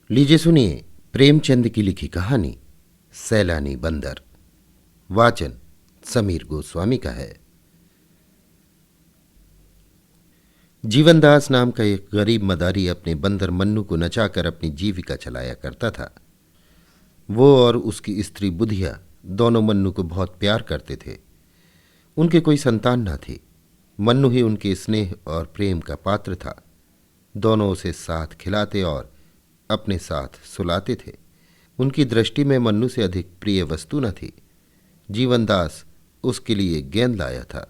लीजिए सुनिए प्रेमचंद की लिखी कहानी सैलानी बंदर। वाचन समीर गोस्वामी का है। जीवनदास नाम का एक गरीब मदारी अपने बंदर मन्नू को नचाकर अपनी जीविका चलाया करता था। वो और उसकी स्त्री बुधिया दोनों मन्नू को बहुत प्यार करते थे। उनके कोई संतान न थी। मन्नू ही उनके स्नेह और प्रेम का पात्र था। दोनों उसे साथ खिलाते और अपने साथ सुलाते थे। उनकी दृष्टि में मन्नू से अधिक प्रिय वस्तु न थी। जीवनदास उसके लिए गेंद लाया था।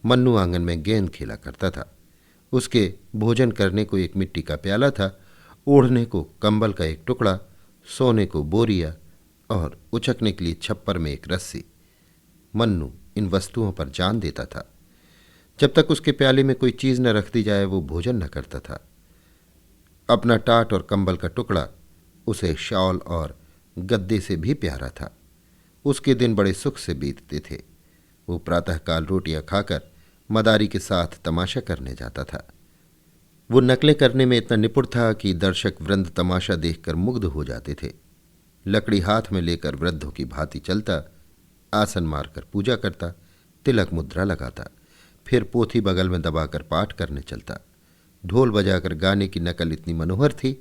मन्नू आंगन में गेंद खेला करता था। उसके भोजन करने को एक मिट्टी का प्याला था, ओढ़ने को कंबल का एक टुकड़ा, सोने को बोरिया और उचकने के लिए छप्पर में एक रस्सी। मन्नू इन वस्तुओं पर जान देता था। जब तक उसके प्याले में कोई चीज न रख दी जाए वो भोजन न करता था। अपना टाट और कंबल का टुकड़ा उसे शॉल और गद्दे से भी प्यारा था। उसके दिन बड़े सुख से बीतते थे। वो प्रातःकाल रोटियां खाकर मदारी के साथ तमाशा करने जाता था। वो नकलें करने में इतना निपुण था कि दर्शक वृंद तमाशा देखकर मुग्ध हो जाते थे। लकड़ी हाथ में लेकर वृद्धों की भांति चलता, आसन मारकर पूजा करता, तिलक मुद्रा लगाता, फिर पोथी बगल में दबाकर पाठ करने चलता। ढोल बजाकर गाने की नकल इतनी मनोहर थी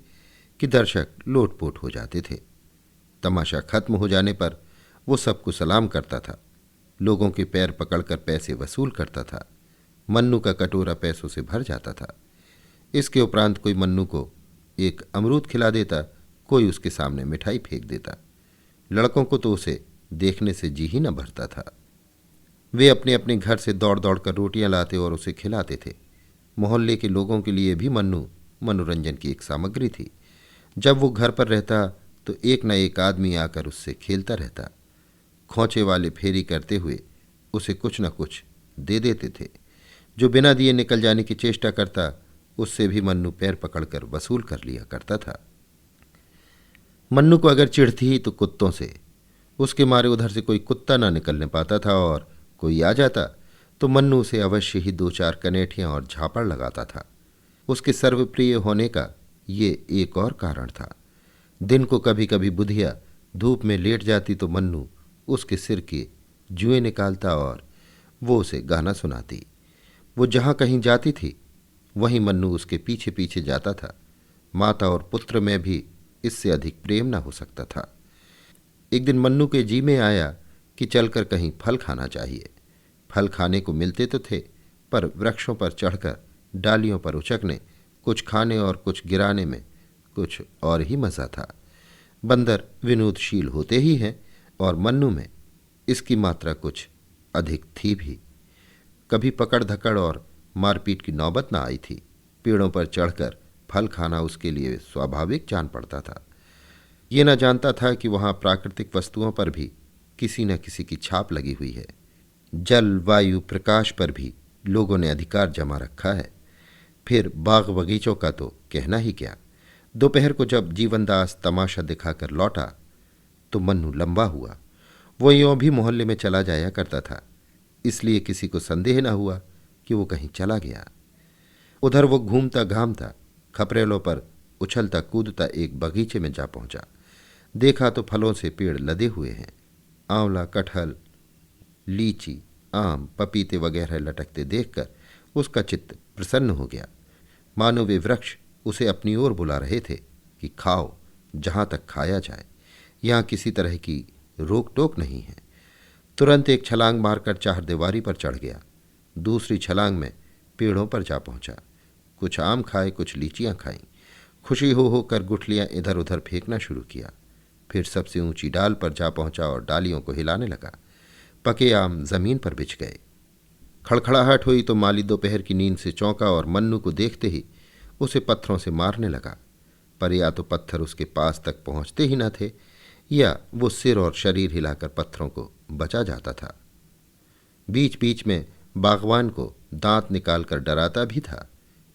कि दर्शक लोटपोट हो जाते थे। तमाशा खत्म हो जाने पर वो सबको सलाम करता था, लोगों के पैर पकड़कर पैसे वसूल करता था। मन्नू का कटोरा पैसों से भर जाता था। इसके उपरांत कोई मन्नू को एक अमरूद खिला देता, कोई उसके सामने मिठाई फेंक देता। लड़कों को तो उसे देखने से जी ही न भरता था। वे अपने अपने घर से दौड़ दौड़ कर रोटियां लाते और उसे खिलाते थे। मोहल्ले के लोगों के लिए भी मन्नू मनोरंजन की एक सामग्री थी। जब वो घर पर रहता तो एक न एक आदमी आकर उससे खेलता रहता। खोंचे वाले फेरी करते हुए उसे कुछ न कुछ दे देते थे। जो बिना दिए निकल जाने की चेष्टा करता उससे भी मन्नू पैर पकड़कर वसूल कर लिया करता था। मन्नू को अगर चिढ़ थी तो कुत्तों से। उसके मारे उधर से कोई कुत्ता ना निकलने पाता था और कोई आ जाता तो मन्नू उसे अवश्य ही दो चार कनेठियां और झापड़ लगाता था। उसके सर्वप्रिय होने का ये एक और कारण था। दिन को कभी कभी बुधिया धूप में लेट जाती तो मन्नू उसके सिर के जुएं निकालता और वो उसे गाना सुनाती। वो जहां कहीं जाती थी वहीं मन्नू उसके पीछे पीछे जाता था। माता और पुत्र में भी इससे अधिक प्रेम न हो सकता था। एक दिन मन्नू के जी में आया कि चलकर कहीं फल खाना चाहिए। फल खाने को मिलते तो थे, पर वृक्षों पर चढ़कर डालियों पर उचकने, कुछ खाने और कुछ गिराने में कुछ और ही मजा था। बंदर विनोदशील होते ही हैं और मन्नू में इसकी मात्रा कुछ अधिक थी भी। कभी पकड़ धकड़ और मारपीट की नौबत न आई थी। पेड़ों पर चढ़कर फल खाना उसके लिए स्वाभाविक जान पड़ता था। ये न जानता था कि वहां प्राकृतिक वस्तुओं पर भी किसी न किसी की छाप लगी हुई है। जल, वायु, प्रकाश पर भी लोगों ने अधिकार जमा रखा है। फिर बाग बगीचों का तो कहना ही क्या। दोपहर को जब जीवनदास तमाशा दिखाकर लौटा तो मन्नू लंबा हुआ। वो यों भी मोहल्ले में चला जाया करता था, इसलिए किसी को संदेह न हुआ कि वो कहीं चला गया। उधर वो घूमता घामता खपरेलों पर उछलता कूदता एक बगीचे में जा पहुंचा। देखा तो फलों से पेड़ लदे हुए हैं। आंवला, कटहल, लीची, आम, पपीते वगैरह लटकते देखकर उसका चित्त प्रसन्न हो गया। मानो वे वृक्ष उसे अपनी ओर बुला रहे थे कि खाओ, जहां तक खाया जाए, यहां किसी तरह की रोक टोक नहीं है। तुरंत एक छलांग मारकर चारदीवारी पर चढ़ गया। दूसरी छलांग में पेड़ों पर जा पहुंचा। कुछ आम खाए, कुछ लीचियां खाईं। खुशी हो होकर गुठलियां इधर उधर फेंकना शुरू किया। फिर सबसे ऊंची डाल पर जा पहुंचा और डालियों को हिलाने लगा। पके आम जमीन पर बिछ गए। खड़खड़ाहट हुई तो माली दोपहर की नींद से चौंका और मन्नू को देखते ही उसे पत्थरों से मारने लगा। पर या तो पत्थर उसके पास तक पहुंचते ही न थे या वो सिर और शरीर हिलाकर पत्थरों को बचा जाता था। बीच बीच में बागवान को दांत निकालकर डराता भी था।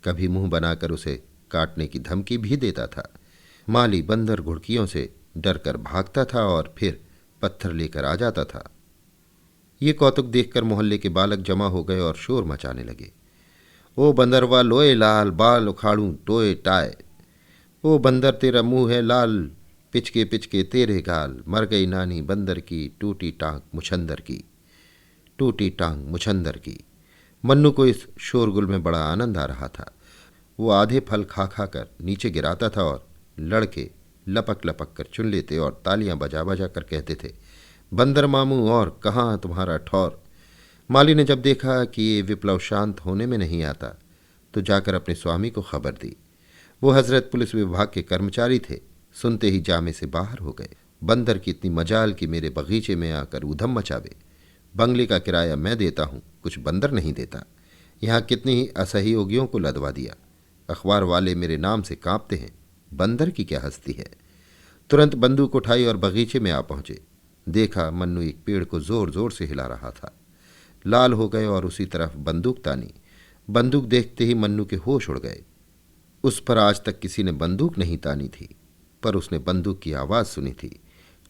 कभी मुंह बनाकर उसे काटने की धमकी भी देता था। माली बंदर घुड़कियों से डरकर भागता था और फिर पत्थर लेकर आ जाता था। ये कौतुक देखकर मोहल्ले के बालक जमा हो गए और शोर मचाने लगे। ओ बंदरवा लोए लाल, बाल उखाड़ूं टोए टाए। ओ बंदर तेरा मुंह है लाल, पिचके पिचके तेरे गाल, मर गई नानी बंदर की, टूटी टांग मुछंदर की, टूटी टांग मुछंदर की। मन्नू को इस शोरगुल में बड़ा आनंद आ रहा था। वो आधे फल खा खा कर नीचे गिराता था और लड़के लपक लपक कर चुन लेते और तालियां बजा बजा कर कहते थे, बंदर मामू और कहाँ तुम्हारा ठौर। माली ने जब देखा कि ये विप्लव शांत होने में नहीं आता तो जाकर अपने स्वामी को खबर दी। वो हजरत पुलिस विभाग के कर्मचारी थे, सुनते ही जामे से बाहर हो गए। बंदर की इतनी मजाल कि मेरे बगीचे में आकर ऊधम मचावे। बंगले का किराया मैं देता हूँ, कुछ बंदर नहीं देता। यहाँ कितनी ही असहयोगियों को लदवा दिया। अखबार वाले मेरे नाम से कांपते हैं, बंदर की क्या हस्ती है। तुरंत बंदूक उठाई और बगीचे में आ पहुंचे। देखा मन्नू एक पेड़ को जोर जोर से हिला रहा था। लाल हो गए और उसी तरफ बंदूक तानी। बंदूक देखते ही मन्नू के होश उड़ गए। उस पर आज तक किसी ने बंदूक नहीं तानी थी, पर उसने बंदूक की आवाज़ सुनी थी।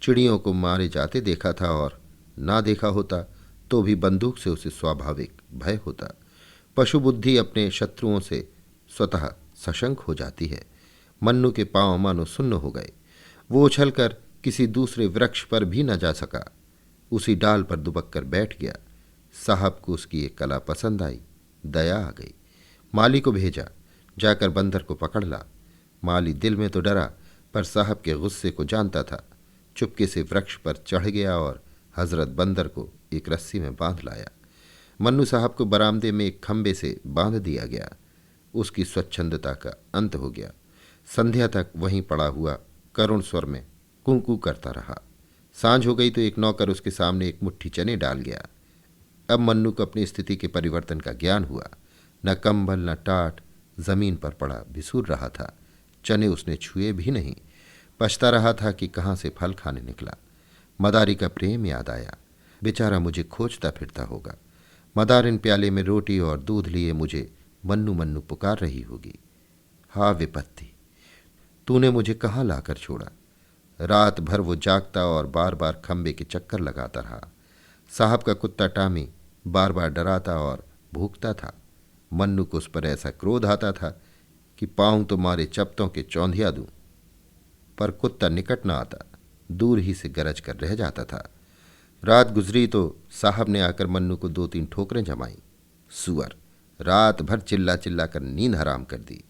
चिड़ियों को मारे जाते देखा था और ना देखा होता तो भी बंदूक से उसे स्वाभाविक भय होता। पशु बुद्धि अपने शत्रुओं से स्वतः सशंक हो जाती है। मन्नू के पांव मानो सुन्न हो गए। वो उछलकर किसी दूसरे वृक्ष पर भी न जा सका। उसी डाल पर दुबक कर बैठ गया। साहब को उसकी एक कला पसंद आई, दया आ गई। माली को भेजा, जाकर बंदर को पकड़ ला। माली दिल में तो डरा, पर साहब के गुस्से को जानता था। चुपके से वृक्ष पर चढ़ गया और हजरत बंदर को एक रस्सी में बांध लाया। मन्नू साहब को बरामदे में एक खंबे से बांध दिया गया। उसकी स्वच्छंदता का अंत हो गया। संध्या तक वहीं पड़ा हुआ करुण स्वर में कूं करता रहा। सांझ हो गई तो एक नौकर उसके सामने एक मुट्ठी चने डाल गया। अब मन्नू को अपनी स्थिति के परिवर्तन का ज्ञान हुआ। न कंबल न टाट, जमीन पर पड़ा बिसूर रहा था। चने उसने छुए भी नहीं। पछता रहा था कि कहाँ से फल खाने निकला। मदारी का प्रेम याद आया। बेचारा मुझे खोजता फिरता होगा। मदारिन प्याले में रोटी और दूध लिए मुझे मन्नू मन्नू पुकार रही होगी। हा विपत्ति, तूने मुझे कहाँ लाकर छोड़ा। रात भर वो जागता और बार बार खंबे के चक्कर लगाता रहा। साहब का कुत्ता टामी बार बार डराता और भूखता था। मन्नू को उस पर ऐसा क्रोध आता था कि पांव तो मारे चपतों के चौंधिया दूं, पर कुत्ता निकट न आता, दूर ही से गरज कर रह जाता था। रात गुजरी तो साहब ने आकर मन्नू को 2-3 ठोकरें जमाई। सुअर, रात भर चिल्ला चिल्ला कर नींद हराम कर दी,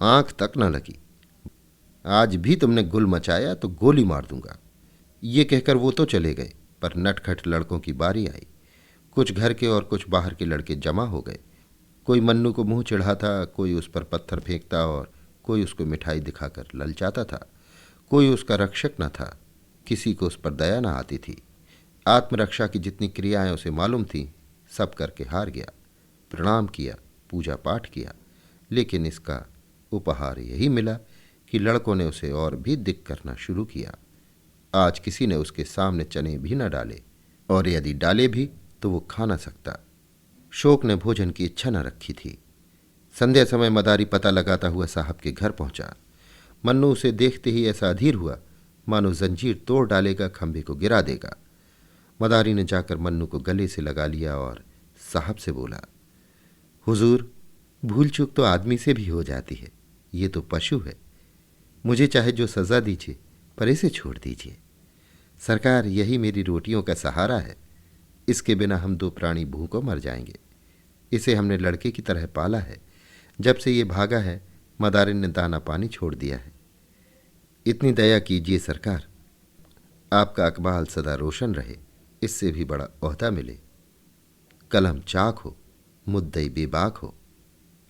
आंख तक न लगी। आज भी तुमने गुल मचाया तो गोली मार दूंगा। ये कहकर वो तो चले गए, पर नटखट लड़कों की बारी आई। कुछ घर के और कुछ बाहर के लड़के जमा हो गए। कोई मन्नू को मुंह चिढ़ाता, कोई उस पर पत्थर फेंकता और कोई उसको मिठाई दिखाकर ललचाता था। कोई उसका रक्षक न था, किसी को उस पर दया न आती थी। आत्मरक्षा की जितनी क्रियाएं उसे मालूम थीं, सब करके हार गया। प्रणाम किया, पूजा पाठ किया, लेकिन इसका उपहार यही मिला कि लड़कों ने उसे और भी दिक करना शुरू किया। आज किसी ने उसके सामने चने भी न डाले, और यदि डाले भी तो वो खा न सकता। शोक ने भोजन की इच्छा न रखी थी। संध्या समय मदारी पता लगाता हुआ साहब के घर पहुंचा। मन्नू उसे देखते ही ऐसा अधीर हुआ मानो जंजीर तोड़ डालेगा, खंभे को गिरा देगा। मदारी ने जाकर मन्नू को गले से लगा लिया और साहब से बोला, हुजूर, भूल चूक तो आदमी से भी हो जाती है, ये तो पशु है। मुझे चाहे जो सज़ा दीजिए, पर इसे छोड़ दीजिए। सरकार, यही मेरी रोटियों का सहारा है। इसके बिना हम 2 प्राणी भूखों मर जाएंगे। इसे हमने लड़के की तरह पाला है। जब से ये भागा है, मदारिन ने दाना पानी छोड़ दिया है। इतनी दया कीजिए सरकार, आपका अकबाल सदा रोशन रहे, इससे भी बड़ा ओहदा मिले। कलम चाक हो, मुद्दई बेबाक हो,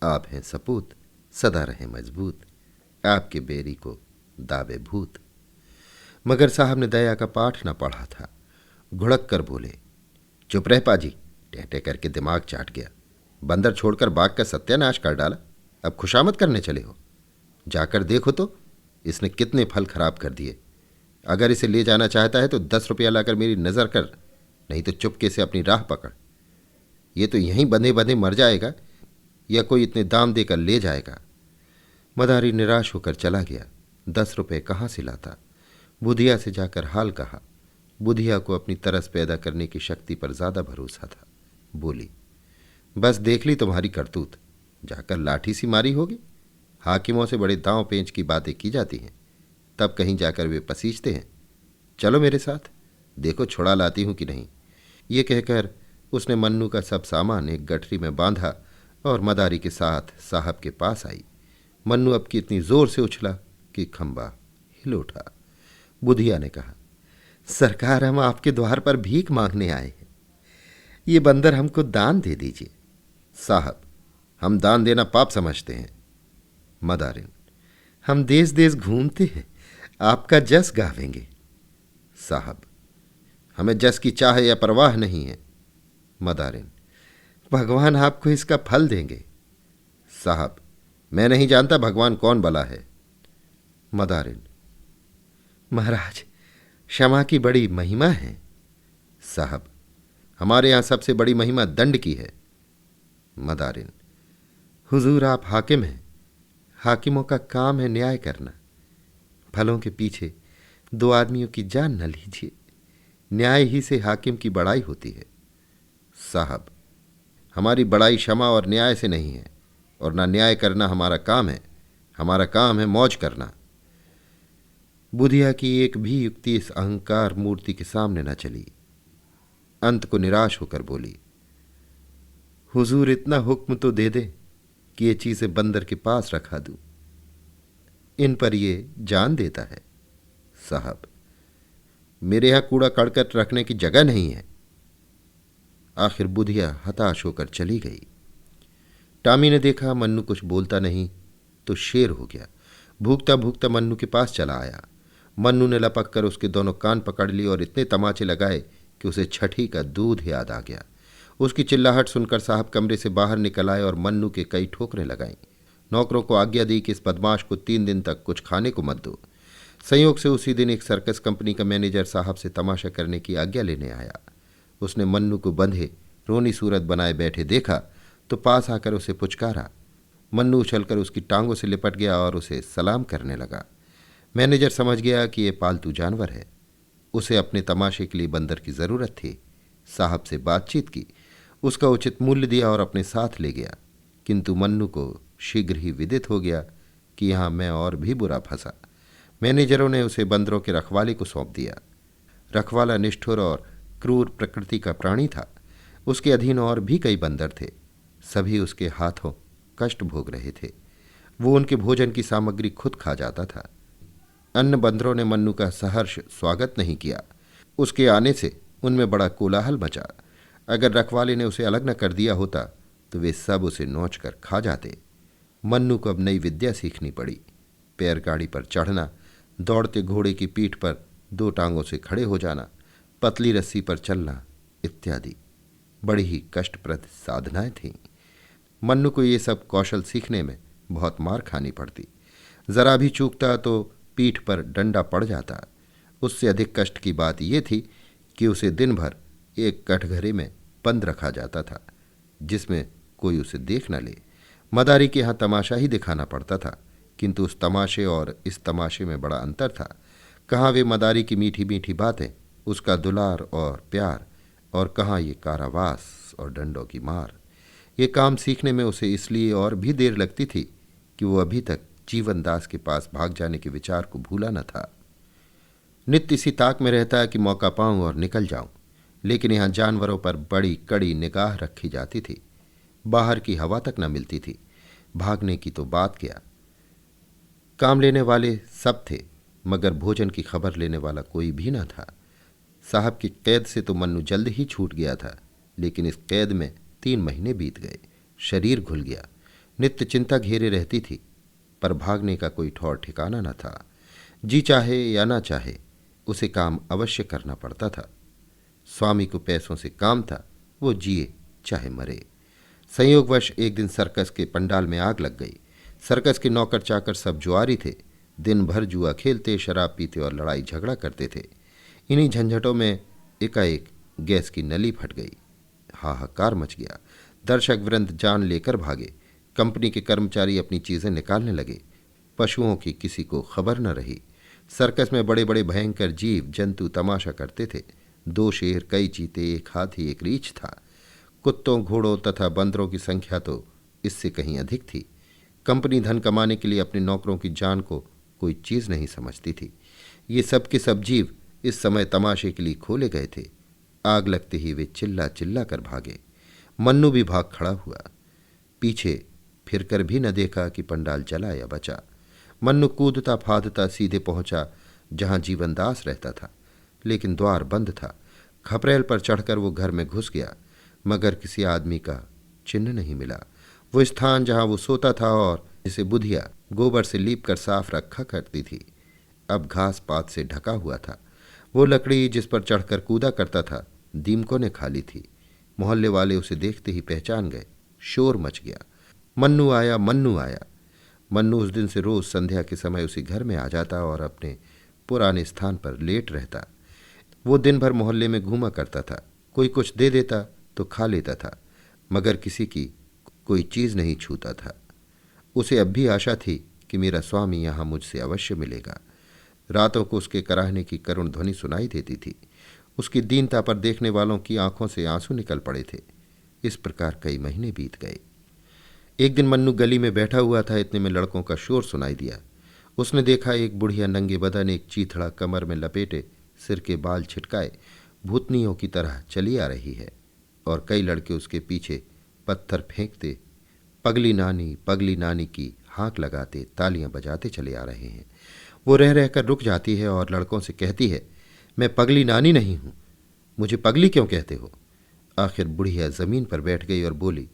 आप हैं सपूत, सदा रहे मजबूत, आपके बेरी को दावे भूत। मगर साहब ने दया का पाठ न पढ़ा था। घुड़क कर बोले, चुप रह पाजी, टहटे करके दिमाग चाट गया। बंदर छोड़कर बाग का सत्यानाश कर डाला, अब खुशामद करने चले हो। जाकर देखो तो इसने कितने फल खराब कर दिए। अगर इसे ले जाना चाहता है तो 10 रुपया लाकर मेरी नज़र कर, नहीं तो चुपके से अपनी राह पकड़। ये तो यहीं बंधे बंधे मर जाएगा या कोई इतने दाम देकर ले जाएगा। मदारी निराश होकर चला गया। 10 रुपये कहाँ से लाता। बुधिया से जाकर हाल कहा। बुधिया को अपनी तरस पैदा करने की शक्ति पर ज़्यादा भरोसा था। बोली, बस देख ली तुम्हारी करतूत, जाकर लाठी सी मारी होगी। हाकिमों से बड़े दांव पेंच की बातें की जाती हैं, तब कहीं जाकर वे पसीजते हैं। चलो मेरे साथ, देखो छुड़ा लाती हूं कि नहीं। ये कहकर उसने मन्नू का सब सामान एक गठरी में बांधा और मदारी के साथ साहब के पास आई। मन्नू अब की इतनी जोर से उछला कि खंबा हिल उठा। बुधिया ने कहा, सरकार, हम आपके द्वार पर भीख मांगने आए हैं, ये बंदर हमको दान दे दीजिए। साहब, हम दान देना पाप समझते हैं। मदारिन, हम देश देश घूमते हैं, आपका जस गावेंगे। साहब, हमें जस की चाह या परवाह नहीं है। मदारिन, भगवान आपको इसका फल देंगे। साहब, मैं नहीं जानता भगवान कौन भला है। मदारिन, महाराज, क्षमा की बड़ी महिमा है। साहब, हमारे यहां सबसे बड़ी महिमा दंड की है। मदारिन, हुजूर आप हाकिम हैं, हाकिमों का काम है न्याय करना। फलों के पीछे दो आदमियों की जान न लीजिए, न्याय ही से हाकिम की बड़ाई होती है। साहब, हमारी बड़ाई क्षमा और न्याय से नहीं है, और ना न्याय करना हमारा काम है, हमारा काम है मौज करना। बुधिया की एक भी युक्ति इस अहंकार मूर्ति के सामने न चली। अंत को निराश होकर बोली, हुजूर इतना हुक्म तो दे दे कि ये चीजें बंदर के पास रखा दूं, इन पर ये जान देता है। साहब, मेरे यहां कूड़ा कड़कट रखने की जगह नहीं है। आखिर बुधिया हताश होकर चली गई। टामी ने देखा मन्नू कुछ बोलता नहीं तो शेर हो गया। भूखता भूखता मन्नू के पास चला आया। मन्नू ने लपक कर उसके दोनों कान पकड़ लिए और इतने तमाचे लगाए कि उसे छठी का दूध याद आ गया। उसकी चिल्लाहट सुनकर साहब कमरे से बाहर निकल आए और मन्नू के कई ठोकरें लगाईं। नौकरों को आज्ञा दी कि इस बदमाश को 3 दिन तक कुछ खाने को मत दो। संयोग से उसी दिन एक सर्कस कंपनी का मैनेजर साहब से तमाशा करने की आज्ञा लेने आया। उसने मन्नू को बंधे रोनी सूरत बनाए बैठे देखा तो पास आकर उसे पुचकारा। मन्नू उछलकर उसकी टांगों से लिपट गया और उसे सलाम करने लगा। मैनेजर समझ गया कि यह पालतू जानवर है, उसे अपने तमाशे के लिए बंदर की जरूरत थी। साहब से बातचीत की, उसका उचित मूल्य दिया और अपने साथ ले गया। किंतु मन्नू को शीघ्र ही विदित हो गया कि यहां मैं और भी बुरा फंसा। मैनेजरों ने उसे बंदरों के रखवाले को सौंप दिया। रखवाला निष्ठुर और क्रूर प्रकृति का प्राणी था। उसके अधीन और भी कई बंदर थे, सभी उसके हाथों कष्ट भोग रहे थे। वो उनके भोजन की सामग्री खुद खा जाता था। अन्य बंदरों ने मन्नू का सहर्ष स्वागत नहीं किया। उसके आने से उनमें बड़ा कोलाहल मचा। अगर रखवाले ने उसे अलग न कर दिया होता तो वे सब उसे नोच कर खा जाते। मन्नू को अब नई विद्या सीखनी पड़ी, पैरगाड़ी पर चढ़ना, दौड़ते घोड़े की पीठ पर 2 टांगों से खड़े हो जाना, पतली रस्सी पर चलना इत्यादि। बड़ी ही कष्टप्रद साधनाएं थीं। मन्नू को ये सब कौशल सीखने में बहुत मार खानी पड़ती। जरा भी चूकता तो पीठ पर डंडा पड़ जाता। उससे अधिक कष्ट की बात यह थी कि उसे दिन भर एक कटघरे में बंद रखा जाता था, जिसमें कोई उसे देख न ले। मदारी के यहाँ तमाशा ही दिखाना पड़ता था, किंतु उस तमाशे और इस तमाशे में बड़ा अंतर था। कहाँ वे मदारी की मीठी मीठी बातें, उसका दुलार और प्यार, और कहाँ ये कारावास और डंडों की मार। ये काम सीखने में उसे इसलिए और भी देर लगती थी कि वो अभी तक जीवन दास के पास भाग जाने के विचार को भूला न था। नित्य इसी ताक में रहता कि मौका पाऊं और निकल जाऊं, लेकिन यहां जानवरों पर बड़ी कड़ी निगाह रखी जाती थी। बाहर की हवा तक न मिलती थी, भागने की तो बात क्या। काम लेने वाले सब थे, मगर भोजन की खबर लेने वाला कोई भी न था। साहब की कैद से तो मन्नू जल्द ही छूट गया था, लेकिन इस कैद में 3 महीने बीत गए। शरीर घुल गया, नित्य चिंता घेरे रहती थी, पर भागने का कोई ठौर ठिकाना न था। जी चाहे या ना चाहे उसे काम अवश्य करना पड़ता था। स्वामी को पैसों से काम था, वो जिए चाहे मरे। संयोगवश एक दिन सर्कस के पंडाल में आग लग गई। सर्कस के नौकर चाकर सब जुआरी थे, दिन भर जुआ खेलते, शराब पीते और लड़ाई झगड़ा करते थे। इन्हीं झंझटों में एकाएक गैस की नली फट गई। हाहाकार मच गया। दर्शक वृंद जान लेकर भागे। कंपनी के कर्मचारी अपनी चीजें निकालने लगे। पशुओं की किसी को खबर न रही। सर्कस में बड़े बड़े भयंकर जीव जंतु तमाशा करते थे। 2 शेर, कई चीते, एक हाथी, एक रीछ था। कुत्तों, घोड़ों तथा बंदरों की संख्या तो इससे कहीं अधिक थी। कंपनी धन कमाने के लिए अपने नौकरों की जान को कोई चीज नहीं समझती थी। ये सब के सब जीव इस समय तमाशे के लिए खोले गए थे। आग लगते ही वे चिल्ला चिल्ला कर भागे। मन्नू भी भाग खड़ा हुआ। पीछे फिरकर भी न देखा कि पंडाल जला या बचा। मन्नू कूदता फादता सीधे पहुंचा जहां जीवनदास रहता था, लेकिन द्वार बंद था। खपरेल पर चढ़कर वो घर में घुस गया, मगर किसी आदमी का चिन्ह नहीं मिला। वो स्थान जहां वो सोता था और जिसे बुधिया गोबर से लीप कर साफ रखा करती थी, अब घास पात से ढका हुआ था। वो लकड़ी जिस पर चढ़कर कूदा करता था, दीमकों ने खा ली थी। मोहल्ले वाले उसे देखते ही पहचान गए। शोर मच गया, मन्नू आया, मन्नू आया। मन्नू उस दिन से रोज संध्या के समय उसी घर में आ जाता और अपने पुराने स्थान पर लेट रहता। वो दिन भर मोहल्ले में घूमा करता था। कोई कुछ दे देता तो खा लेता था, मगर किसी की कोई चीज नहीं छूता था। उसे अब भी आशा थी कि मेरा स्वामी यहाँ मुझसे अवश्य मिलेगा। रातों को उसके कराहने की करुण ध्वनि सुनाई देती थी। उसकी दीनता पर देखने वालों की आंखों से आंसू निकल पड़े थे। इस प्रकार कई महीने बीत गए। एक दिन मन्नू गली में बैठा हुआ था, इतने में लड़कों का शोर सुनाई दिया। उसने देखा एक बुढ़िया नंगे बदन, एक चीथड़ा कमर में लपेटे, सिर के बाल छिटकाए भूतनियों की तरह चली आ रही है, और कई लड़के उसके पीछे पत्थर फेंकते पगली नानी की हाँक लगाते तालियां बजाते चले आ रहे हैं। वो रह रहकर रुक जाती है और लड़कों से कहती है, मैं पगली नानी नहीं हूं, मुझे पगली क्यों कहते हो? आखिर बुढ़िया जमीन पर बैठ गई और बोली,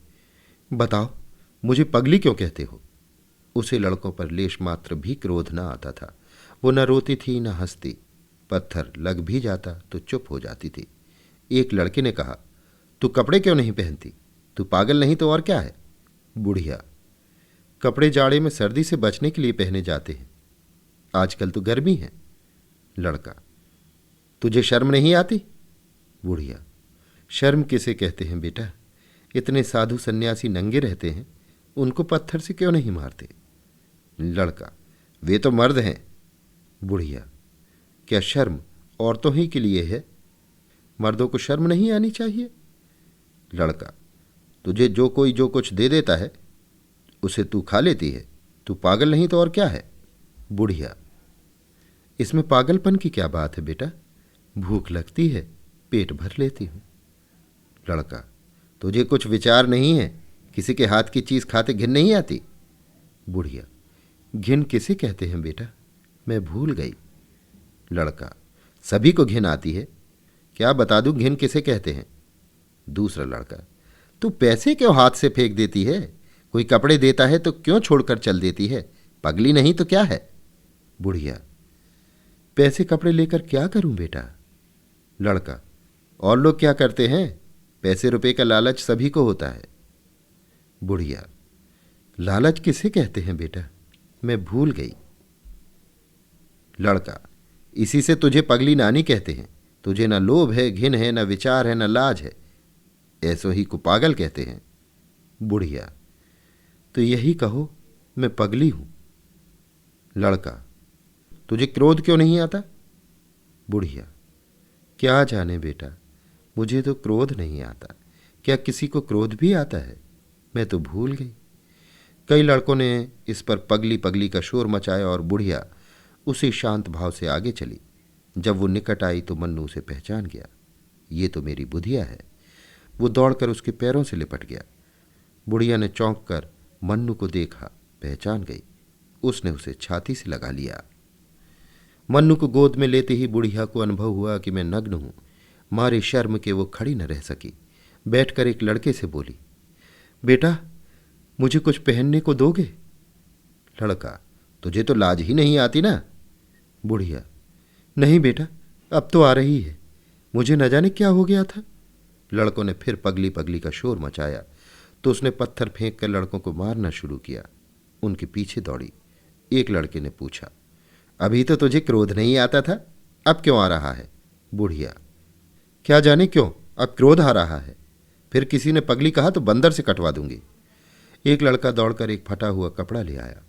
बताओ मुझे पगली क्यों कहते हो? उसे लड़कों पर लेश मात्र भी क्रोध न आता था। वो न रोती थी न हंसती। पत्थर लग भी जाता तो चुप हो जाती थी। एक लड़के ने कहा, तू कपड़े क्यों नहीं पहनती? तू पागल नहीं तो और क्या है? बुढ़िया, कपड़े जाड़े में सर्दी से बचने के लिए पहने जाते हैं, आजकल तो गर्मी है। लड़का, तुझे शर्म नहीं आती? बुढ़िया, शर्म किसे कहते हैं बेटा? इतने साधु सन्यासी नंगे रहते हैं, उनको पत्थर से क्यों नहीं मारते? लड़का, वे तो मर्द हैं। बुढ़िया, क्या शर्म औरतों ही के लिए है? मर्दों को शर्म नहीं आनी चाहिए? लड़का, तुझे जो कोई जो कुछ दे देता है उसे तू खा लेती है, तू पागल नहीं तो और क्या है? बुढ़िया, इसमें पागलपन की क्या बात है बेटा? भूख लगती है, पेट भर लेती हूं। लड़का, तुझे कुछ विचार नहीं है? किसी के हाथ की चीज खाते घिन नहीं आती? बुढ़िया, घिन किसे कहते हैं बेटा? मैं भूल गई। लड़का, सभी को घिन आती है, क्या बता दूं घिन किसे कहते हैं? दूसरा लड़का, तू पैसे क्यों हाथ से फेंक देती है? कोई कपड़े देता है तो क्यों छोड़कर चल देती है? पगली नहीं तो क्या है? बुढ़िया, पैसे कपड़े लेकर क्या करूं बेटा? लड़का, और लोग क्या करते हैं? पैसे रुपए का लालच सभी को होता है। बुढ़िया, लालच किसे कहते हैं बेटा? मैं भूल गई। लड़का, इसी से तुझे पगली नानी कहते हैं। तुझे न लोभ है, घिन है, न विचार है, न लाज है, ऐसो ही को पागल कहते हैं। बुढ़िया, तो यही कहो मैं पगली हूं। लड़का, तुझे क्रोध क्यों नहीं आता? बुढ़िया, क्या जाने बेटा, मुझे तो क्रोध नहीं आता। क्या किसी को क्रोध भी आता है? मैं तो भूल गई। कई लड़कों ने इस पर पगली पगली का शोर मचाया और बुढ़िया उसी शांत भाव से आगे चली। जब वो निकट आई तो मन्नू उसे पहचान गया। ये तो मेरी बुधिया है। वो दौड़कर उसके पैरों से लिपट गया। बुढ़िया ने चौंक कर मन्नू को देखा, पहचान गई। उसने उसे छाती से लगा लिया। मन्नू को गोद में लेते ही बुढ़िया को अनुभव हुआ कि मैं नग्न हूं। मारे शर्म के वो खड़ी न रह सकी। बैठकर एक लड़के से बोली, बेटा मुझे कुछ पहनने को दोगे? लड़का, तुझे तो लाज ही नहीं आती ना? बुढ़िया, नहीं बेटा, अब तो आ रही है, मुझे न जाने क्या हो गया था। लड़कों ने फिर पगली पगली का शोर मचाया तो उसने पत्थर फेंक कर लड़कों को मारना शुरू किया। उनके पीछे दौड़ी। एक लड़के ने पूछा, अभी तो तुझे क्रोध नहीं आता था, अब क्यों आ रहा है? बुढ़िया, क्या जाने क्यों अब क्रोध आ रहा है। फिर किसी ने पगली कहा तो बंदर से कटवा दूंगी। एक लड़का दौड़कर एक फटा हुआ कपड़ा ले आया।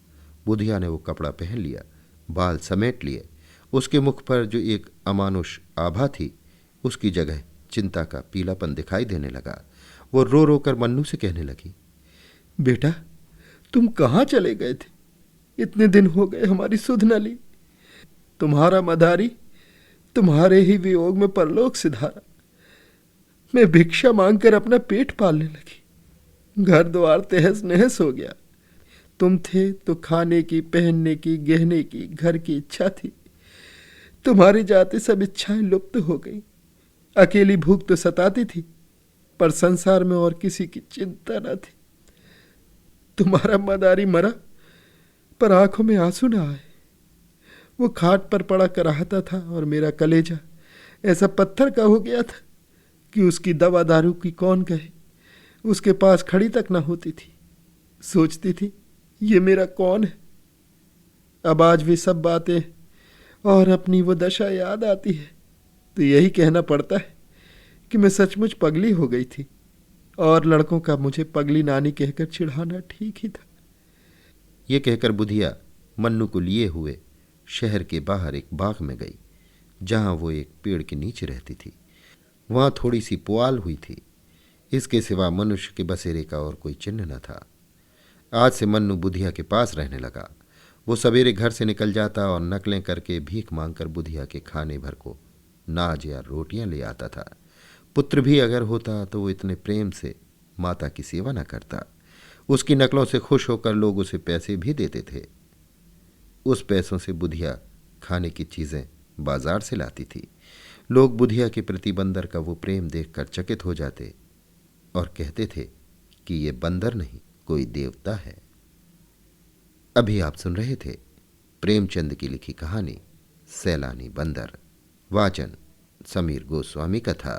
बुधिया ने वो कपड़ा पहन लिया, बाल समेट लिए। उसके मुख पर जो एक अमानुष आभा थी, उसकी जगह चिंता का पीलापन दिखाई देने लगा। वो रो रो कर मन्नू से कहने लगी, बेटा तुम कहाँ चले गए थे? इतने दिन हो गए हमारी सुध न ली। तुम्हारा मदारी तुम्हारे ही वियोग में परलोक सिधारा। मैं भिक्षा मांगकर अपना पेट पालने लगी। घर द्वार तहस नहस हो गया। तुम थे तो खाने की, पहनने की, गहने की, घर की इच्छा थी। तुम्हारी जाते सब इच्छाएं लुप्त हो गई। अकेली भूख तो सताती थी, पर संसार में और किसी की चिंता न थी। तुम्हारा मदारी मरा, पर आंखों में आंसू न आए। वो खाट पर पड़ा कराहता था और मेरा कलेजा ऐसा पत्थर का हो गया था कि उसकी दवा दारू की कौन कहे। उसके पास खड़ी तक न होती थी। सोचती थी, ये मेरा कौन है? अब आज भी सब बातें और अपनी वो दशा याद आती है तो यही कहना पड़ता है कि मैं सचमुच पगली हो गई थी, और लड़कों का मुझे पगली नानी कहकर चिढ़ाना ठीक ही था। ये कहकर बुधिया मन्नू को लिए हुए शहर के बाहर एक बाग में गई, जहां वो एक पेड़ के नीचे रहती थी। वहां थोड़ी सी पुआल हुई थी। इसके सिवा मनुष्य के बसेरे का और कोई चिन्ह न था। आज से मन्नू बुधिया के पास रहने लगा। वो सवेरे घर से निकल जाता और नकलें करके भीख मांगकर बुधिया के खाने भर को नाज या रोटियां ले आता था। पुत्र भी अगर होता तो वो इतने प्रेम से माता की सेवा न करता। उसकी नकलों से खुश होकर लोग उसे पैसे भी देते थे। उस पैसों से बुधिया खाने की चीजें बाजार से लाती थी। लोग बुधिया के प्रति बंदर का वो प्रेम देखकर चकित हो जाते और कहते थे कि ये बंदर नहीं, कोई देवता है। अभी आप सुन रहे थे प्रेमचंद की लिखी कहानी सैलानी बंदर। वाचन समीर गोस्वामी का था।